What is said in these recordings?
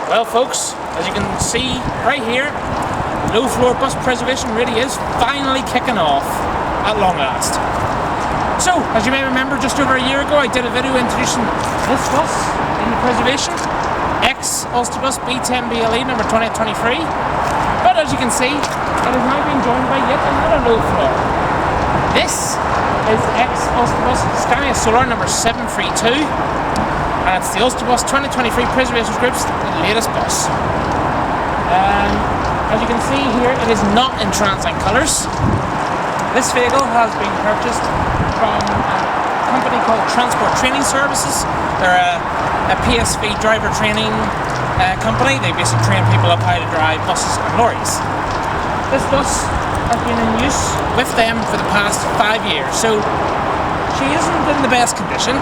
Well folks, as you can see right here, low floor bus preservation really is finally kicking off at long last. So, as you may remember, just over a year ago I did a video introducing this bus in the preservation, Ulsterbus B10BLE number 2023. But as you can see, it has now been joined by yet another low floor. This is Ulsterbus Scania Solar number 732. And it's the Ulsterbus 2023 Preservation Group's latest bus. As you can see here, it is not in Translink colours. This vehicle has been purchased from a company called Transport Training Services. They're a PSV driver training company. They basically train people up how to drive buses and lorries. This bus has been in use with them for the past 5 years, so she isn't in the best condition.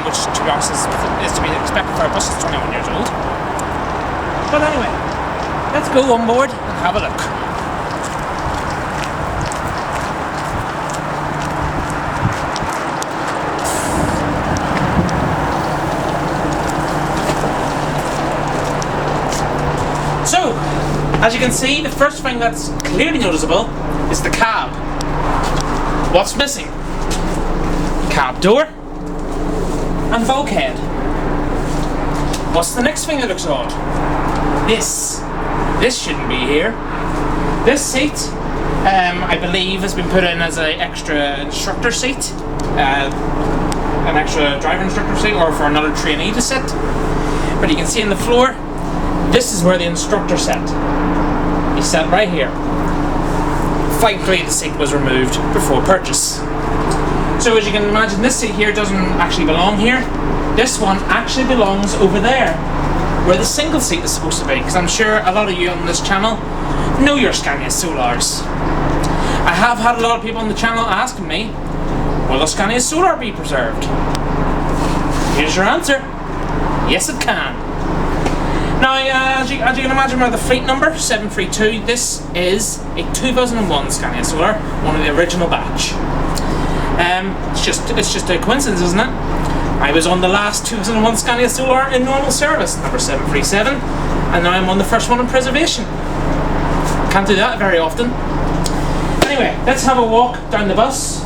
Which, to be honest, is to be expected for a bus that's 21 years old. But anyway, let's go on board and have a look. So, as you can see, the first thing that's clearly noticeable is the cab. What's missing? Cab door and bulkhead. What's the next thing that looks odd? This shouldn't be here. This seat, I believe, has been put in as an extra instructor seat, an extra driver instructor seat, or for another trainee to sit. But you can see on the floor, this is where the instructor sat. He sat right here. Thankfully, the seat was removed before purchase. So as you can imagine, this seat here doesn't actually belong here. This one actually belongs over there, where the single seat is supposed to be, because I'm sure a lot of you on this channel know your Scania Solars. I have had a lot of people on the channel asking me, will the Scania Solar be preserved? Here's your answer. Yes, it can. Now, as you can imagine by the fleet number, 732, this is a 2001 Scania Solar, one of the original batch. It's just a coincidence, isn't it? I was on the last 2001 Scania Solar in normal service, number 737, and now I'm on the first one in preservation. Can't do that very often. Anyway, let's have a walk down the bus.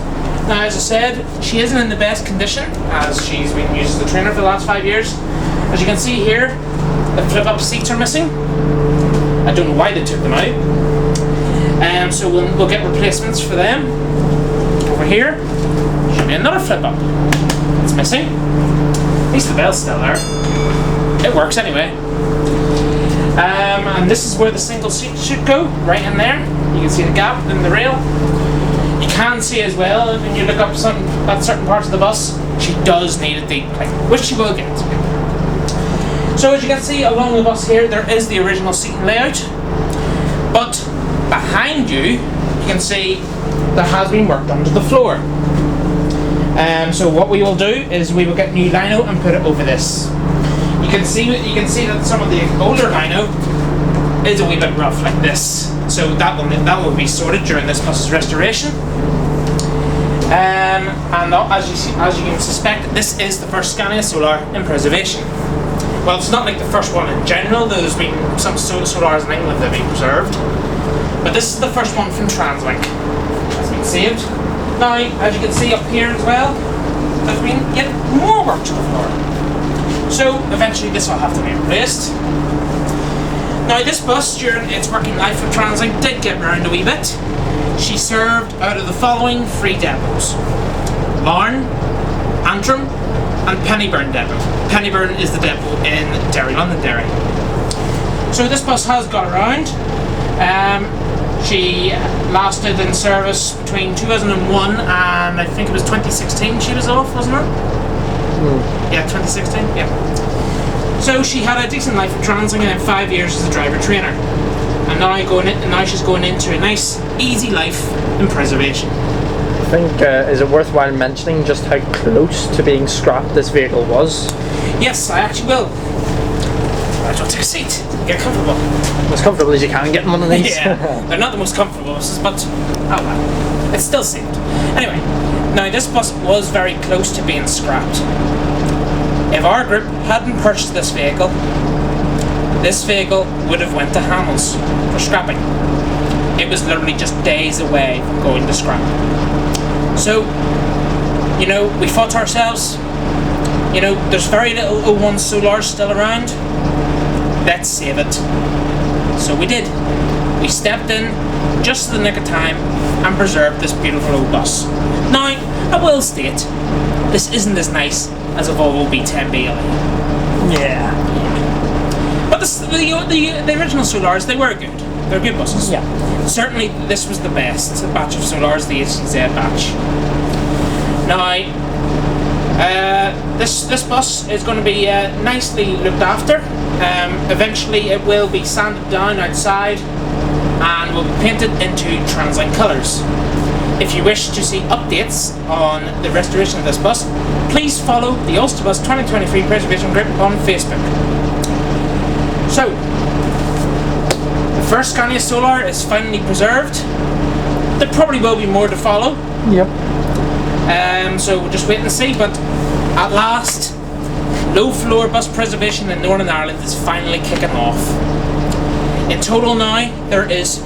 Now, as I said, she isn't in the best condition, as she's been used as a trainer for the last 5 years. As you can see here, the flip-up seats are missing. I don't know why they took them out. So we'll get replacements for them. Over here, should be another flip-up. It's missing. At least the bell's still there. It works anyway. And this is where the single seat should go, right in there. You can see the gap in the rail. You can see as well, when you look up at certain parts of the bus, she does need a deep plate, which she will get. So as you can see along the bus here, there is the original seating layout. But behind you can see there has been work done to the floor. So what we will do is we will get new lino and put it over this. You can see that some of the older lino is a wee bit rough like this. So that will be sorted during this bus's restoration. And as you can suspect, this is the first Scania Solar in preservation. Well, it's not like the first one in general. There's been some Solars in England that have been preserved, but this is the first one from Translink. Has been saved. Now, as you can see up here as well, there's been yet more work to the floor. So eventually this will have to be replaced. Now this bus during its working life with Translink did get round a wee bit. She served out of the following 3 depots: Larne, Antrim and Pennyburn depot. Pennyburn is the depot in Derry, Londonderry. So this bus has got around. She lasted in service between 2001 and I think it was 2016 she was off, wasn't it? Yeah, 2016, yeah. So she had a decent life at Translink and 5 years as a driver trainer. And now she's going into a nice, easy life in preservation. I think, is it worthwhile mentioning just how close to being scrapped this vehicle was? Yes, I actually will. Right, I'll take a seat. Get comfortable. As comfortable as you can get in one of these. Yeah, they're not the most comfortable buses, but oh well. It's still saved. Anyway, now this bus was very close to being scrapped. If our group hadn't purchased this vehicle, this vehicle would have went to Hamels for scrapping. It was literally just days away from going to scrap. So, you know, we thought to ourselves, you know, there's very little 01 Solar still around. Let's save it. So we did. We stepped in just in the nick of time and preserved this beautiful old bus. Now, I will state, this isn't as nice as a Volvo V10 BLE. Yeah. But the original Solars, they were good. They're good buses. Yeah. Certainly, this was the best batch of Solars, the HZ batch. Now, this bus is going to be nicely looked after. Eventually, it will be sanded down outside and will be painted into Translink colours. If you wish to see updates on the restoration of this bus, please follow the Ulsterbus 2023 Preservation Group on Facebook. So, the first Scania Solar is finally preserved. There probably will be more to follow. Yep. So we'll just wait and see, but at last, low floor bus preservation in Northern Ireland is finally kicking off. In total now, there is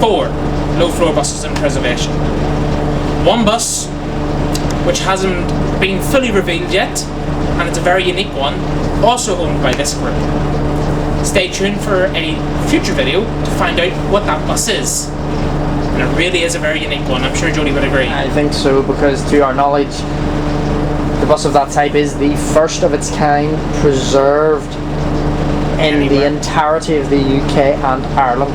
4 low floor buses in preservation. One bus, which hasn't been fully revealed yet, and it's a very unique one, also owned by this group. Stay tuned for a future video to find out what that bus is. And it really is a very unique one. I'm sure Jody would agree. I think so, because to our knowledge, the bus of that type is the first of its kind preserved in the entirety of the UK and Ireland.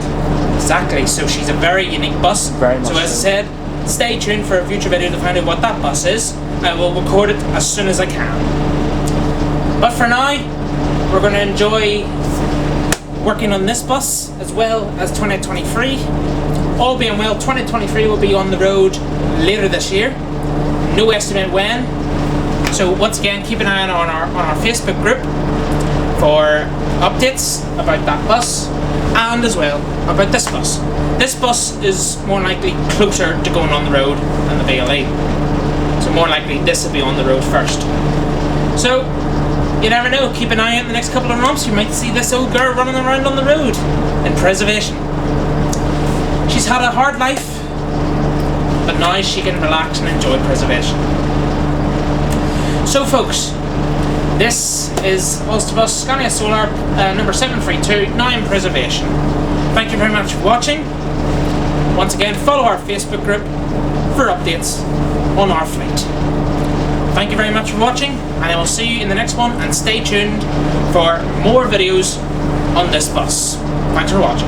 Exactly, so she's a very unique bus. Very much so as I said, stay tuned for a future video to find out what that bus is. I will record it as soon as I can. But for now, we're going to enjoy working on this bus as well as 2023. All being well, 2023 will be on the road later this year. No estimate when. So once again, keep an eye on our Facebook group for updates about that bus and as well about this bus. This bus is more likely closer to going on the road than the BLE. So more likely this will be on the road first. So you never know, keep an eye out in the next couple of months, you might see this old girl running around on the road in preservation. She's had a hard life, but now she can relax and enjoy preservation. So folks, this is Ulsterbus Scania Solar number 732, now in preservation. Thank you very much for watching. Once again, follow our Facebook group for updates on our fleet. Thank you very much for watching, and I will see you in the next one, and stay tuned for more videos on this bus. Thanks for watching.